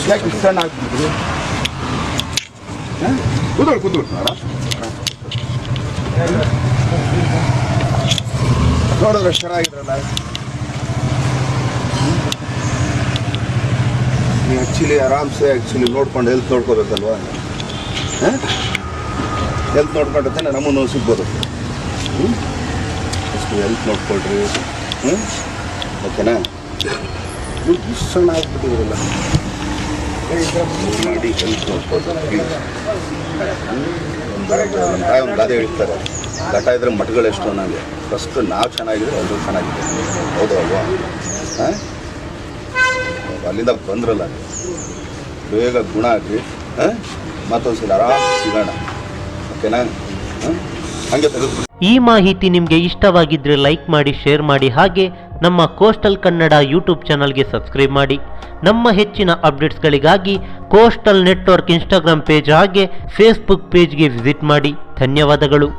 ಯಾಕೆ ಇಷ್ಟು ಸಣ್ಣ ಆಗ್ಬಿಟ್ಟಿದ್ರು? ಕೂತ್ಕೊಳ್ಳಿ ನೋಡಿದ್ರೆ ಚೆನ್ನಾಗಿದ್ರಲ್ಲ. ನೀವು ಆ್ಯಕ್ಚುಲಿ ಆರಾಮ್ಸೆ ನೋಡ್ಕೊಂಡು ಹೆಲ್ತ್ ನೋಡ್ಕೋಬೇಕಲ್ವಾ? ಹೆಲ್ತ್ ನೋಡ್ಕೊಂಡ್ರೆ ನಮ್ಮನ್ನು ಸಿಗ್ಬೋದು. ಅಷ್ಟು ಹೆಲ್ತ್ ನೋಡ್ಕೊಳ್ರಿ. ಓಕೆನಾ? ಇಷ್ಟು ಸಣ್ಣ ಆಗ್ಬಿಟ್ಟಿದ್ರಲ್ಲ, ಮಾಡಿ ಹೆಲ್ತ್ ನೋಡ್ಕೊಳ್ರಿ. ಒಂದು ಗಾದೆ ಹೇಳ್ತಾರೆ, ಘಟ ಇದ್ರೆ ಮಠಗಳೆಷ್ಟು ಅನ್ನೋಂಗೆ. ಫಸ್ಟ್ ನಾವು ಚೆನ್ನಾಗಿದ್ರೆ ಎಲ್ಲರೂ ಚೆನ್ನಾಗಿದೆ. ಹೌದು ಅಲ್ವಾ? ಅಲ್ಲಿಂದ ಬಂದ್ರಲ್ಲ, ಬೇಗ ಗುಣ ಆಗಿ ಮತ್ತೊಂದ್ಸಲ ಆರಾಮ್ ಸಿಗೋಣ. ಓಕೆನಾ? ಹಾಗೆ ತೆಗೆದು. ಈ ಮಾಹಿತಿ ನಿಮಗೆ ಇಷ್ಟವಾಗಿದ್ದರೆ ಲೈಕ್ ಮಾಡಿ, ಶೇರ್ ಮಾಡಿ, ಹಾಗೆ ನಮ್ಮ ಕೋಸ್ಟಲ್ ಕನ್ನಡ ಯೂಟ್ಯೂಬ್ ಚಾನಲ್ಗೆ ಸಬ್ಸ್ಕ್ರೈಬ್ ಮಾಡಿ. ನಮ್ಮ ಹೆಚ್ಚಿನ ಅಪ್ಡೇಟ್ಸ್ಗಳಿಗಾಗಿ ಕೋಸ್ಟಲ್ ನೆಟ್ವರ್ಕ್ ಇನ್ಸ್ಟಾಗ್ರಾಮ್ ಪೇಜ್ ಹಾಗೆ ಫೇಸ್ಬುಕ್ ಪೇಜ್ಗೆ ವಿಸಿಟ್ ಮಾಡಿ. ಧನ್ಯವಾದಗಳು.